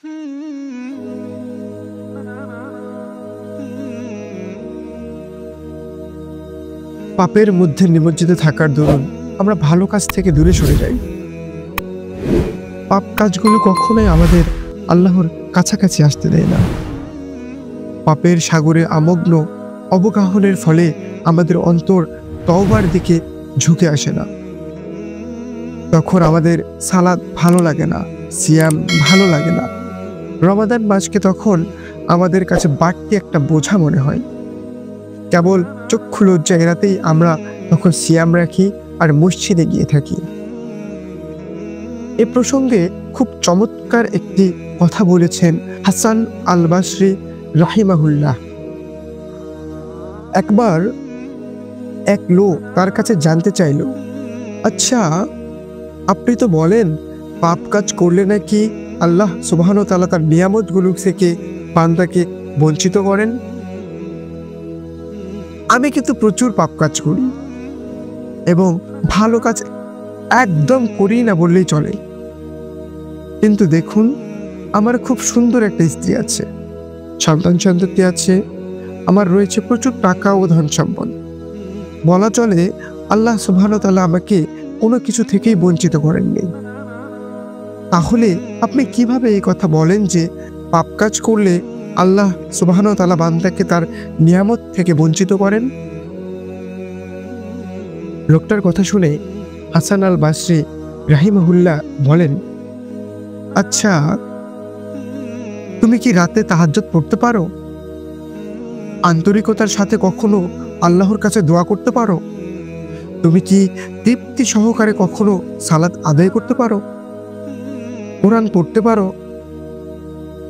পাপের মধ্যে নিমজ্জিত থাকার দরুন আমরা ভালো কাজ থেকে দূরে সরে যাই। পাপ কাজগুলো কখনোই আমাদের আল্লাহর কাছাকাছি আসতে দেয় না। পাপের সাগরে আমগ্ন অবগাহনের ফলে আমাদের অন্তর তওবার দিকে ঝুঁকে আসে না। তখন আমাদের সালাত ভালো লাগে না, সিয়াম ভালো লাগে না। রমাদান মাসকে তখন আমাদের কাছে বাড়তি একটা বোঝা মনে হয়। কেবল চক্ষু লজ্জা এড়াতেই আমরা তখন সিয়াম রাখি আর মসজিদে গিয়ে থাকি। এ প্রসঙ্গে খুব চমৎকার একটি কথা বলেছেন হাসান আল বসরি রাহিমাহুল্লাহ। একবার এক লোক তার কাছে জানতে চাইল, আচ্ছা আপনি তো বলেন পাপ কাজ করলে নাকি আল্লাহ সুবহানাহু ওয়া তাআলা তার নিয়ামতগুলো থেকে বান্দাকে বঞ্চিত করেন। আমি কিন্তু প্রচুর পাপ কাজ করি এবং ভালো কাজ একদম করি না বললেই চলে, কিন্তু দেখুন আমার খুব সুন্দর একটা স্ত্রী আছে, সন্তান সন্ততি আছে, আমার রয়েছে প্রচুর টাকা ও ধন সম্পদ। বলা চলে আল্লাহ সুবহানাহু ওয়া তাআলা আমাকে কোনো কিছু থেকেই বঞ্চিত করেননি। তাহলে আপনি কিভাবে এই কথা বলেন যে পাপ কাজ করলে আল্লাহ সুবহানাহু ওয়া তাআলা বান্দাকে তার নিয়ামত থেকে বঞ্চিত করেন? লোকটার কথা শুনে হাসান আল বসরি রাহিমাহুল্লাহ বলেন, আচ্ছা তুমি কি রাতে তাহাজ্জুদ পড়তে পারো? আন্তরিকতার সাথে কখনো আল্লাহর কাছে দোয়া করতে পারো? তুমি কি তৃপ্তি সহকারে কখনো সালাত আদায় করতে পারো? কোরআন পড়তে পারো?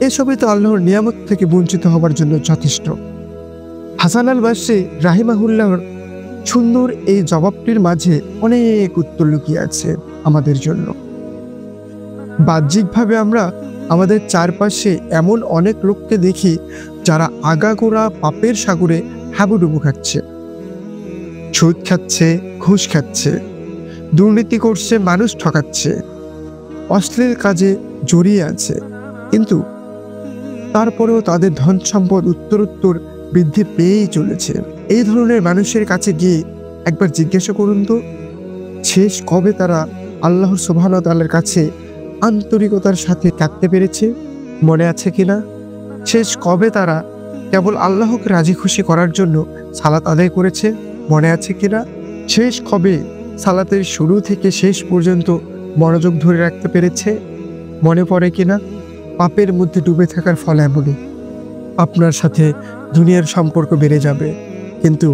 এসবই তো আল্লাহর নিয়ামত থেকে বঞ্চিত হবার জন্য যথেষ্ট। হাসান আল বসরি রাহিমাহুল্লাহর সুন্দর এই জবাবটির মাঝে অনেক উত্তর লুকিয়ে আছে আমাদের জন্য। বাহ্যিকভাবে আমরা আমাদের চারপাশে এমন অনেক লোককে দেখি যারা আগাগোড়া পাপের সাগরে হাবুডুবু খাচ্ছে, সুদ খাচ্ছে, ঘুষ খাচ্ছে, দুর্নীতি করছে, মানুষ ঠকাচ্ছে, অশ্লীল কাজে জড়িয়ে আছে, কিন্তু তারপরেও তাদের ধন সম্পদ উত্তরোত্তর বৃদ্ধি পেয়েই চলেছে। এই ধরনের মানুষের কাছে গিয়ে একবার জিজ্ঞাসা করুন তো, শেষ কবে তারা আল্লাহর সুবহানাহু ওয়া তাআলার কাছে আন্তরিকতার সাথে কাঁদতে পেরেছে? মনে আছে কিনা? শেষ কবে তারা কেবল আল্লাহকে রাজি খুশি করার জন্য সালাত আদায় করেছে? মনে আছে কিনা? শেষ কবে সালাতের শুরু থেকে শেষ পর্যন্ত মনোযোগ ধরে রাখতে পেরেছে? মনে পড়ে কিনা? পাপের মধ্যে ডুবে থাকার ফল এমনই, আপনার সাথে দুনিয়ার সম্পর্ক বেড়ে যাবে, কিন্তু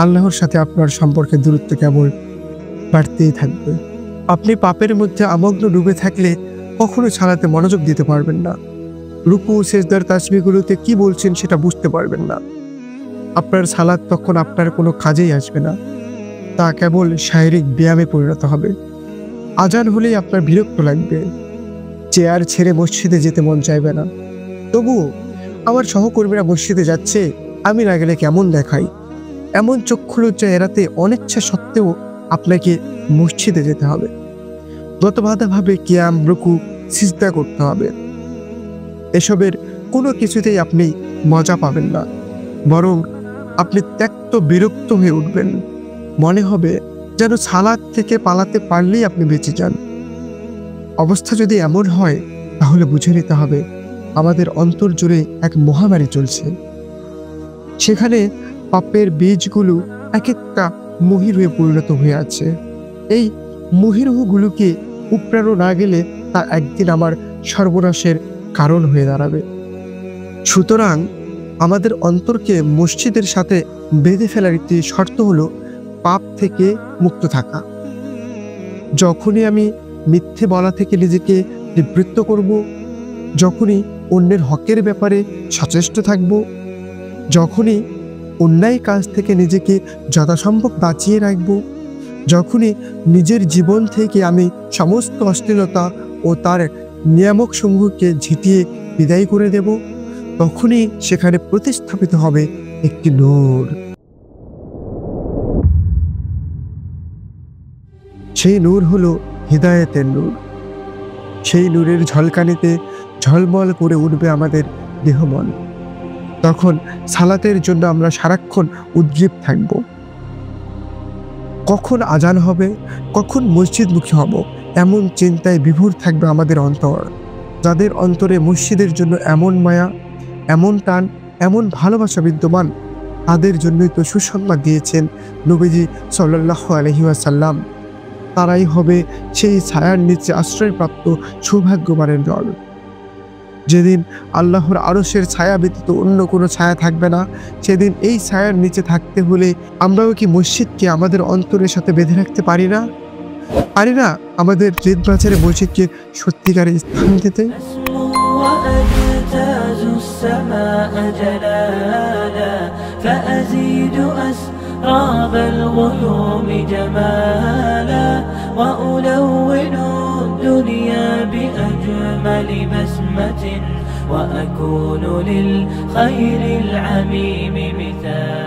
আল্লাহর সাথে আপনার সম্পর্কের দূরত্ব কেবল বাড়তেই থাকবে। আপনি পাপের মধ্যে আমগ্ন ডুবে থাকলে কখনো সালাতে মনোযোগ দিতে পারবেন না। রুকু সেজদার তাসবিহগুলোতে কি বলছেন সেটা বুঝতে পারবেন না। আপনার সালাত তখন আপনার কোনো কাজেই আসবে না, তা কেবল শারীরিক ব্যায়ামে পরিণত হবে। আজান হলেই আপনার বিরক্ত লাগবে, চেয়ার ছেড়ে মসজিদে যেতে মন চাইবে না। তবুও আমার সহকর্মীরা মসজিদে যাচ্ছে, আমি না গেলে কেমন দেখাই, এমন চক্ষু লজ্জা এড়াতে অনিচ্ছা সত্ত্বেও আপনাকে মসজিদে যেতে হবে। গতবাধাভাবে কিয়াম, রুকু, সিজদা করতে হবে। এসবের কোনো কিছুতেই আপনি মজা পাবেন না, বরং আপনি ত্যক্ত বিরক্ত হয়ে উঠবেন। মনে হবে যেন সালাত থেকে পালাতে পারলেই আপনি বেঁচে যান। অবস্থা যদি এমন হয় তাহলে বুঝে নিতে হবে আমাদের অন্তর জুড়ে এক মহামারী চলছে। সেখানে পাপের বীজগুলো এক একটা মহিরুহে পরিণত হয়ে আছে। এই মহিরুহগুলোকে উপড়ানো না গেলে তা একদিন আমার সর্বনাশের কারণ হয়ে দাঁড়াবে। সুতরাং আমাদের অন্তরকে মসজিদের সাথে বেঁধে ফেলার একটি শর্ত হলো পাপ থেকে মুক্ত থাকা। যখনই আমি মিথ্যে বলা থেকে নিজেকে নিবৃত্ত করব, যখনই অন্যের হকের ব্যাপারে সচেষ্ট থাকব, যখনই অন্যায় কাজ থেকে নিজেকে যথাসম্ভব বাঁচিয়ে রাখব, যখনই নিজের জীবন থেকে আমি সমস্ত অশ্লীলতা ও তার নিয়ামক সমূহকে ঝিটিয়ে বিদায় করে দেব, তখনই সেখানে প্রতিস্থাপিত হবে একটি নূর। সেই নূর হলো হিদায়াতের নূর। সেই নূরের ঝলকানিতে ঝলমল করে উঠবে আমাদের দেহ মন। তখন সালাতের জন্য আমরা সারাক্ষণ উদ্গ্রীব থাকব। কখন আজান হবে, কখন মসজিদমুখী হব, এমন চিন্তায় বিভোর থাকবে আমাদের অন্তর। যাদের অন্তরে মসজিদের জন্য এমন মায়া, এমন টান, এমন ভালোবাসা বিদ্যমান, তাদের জন্যই তো সুসংবাদ দিয়েছেন নবীজি সাল্লাল্লাহু আলাইহি ওয়াসাল্লাম। তারাই হবে সেই ছায়ার নিচে আশ্রয়প্রাপ্ত সৌভাগ্যবানের দল। যেদিন আল্লাহর আরশের ছায়া ব্যতীত অন্য কোনো ছায়া থাকবে না, সেদিন এই ছায়ার নিচে থাকতে হলে আমরাও কি মসজিদকে আমাদের অন্তরের সাথে বেঁধে রাখতে পারি না? আমাদের হৃদবাজারে মসজিদকে সত্যিকারের স্থান দিতে। راب الغيوم جمالا وألون الدنيا بأجمل بسمة وأكون للخير العميم مثالا.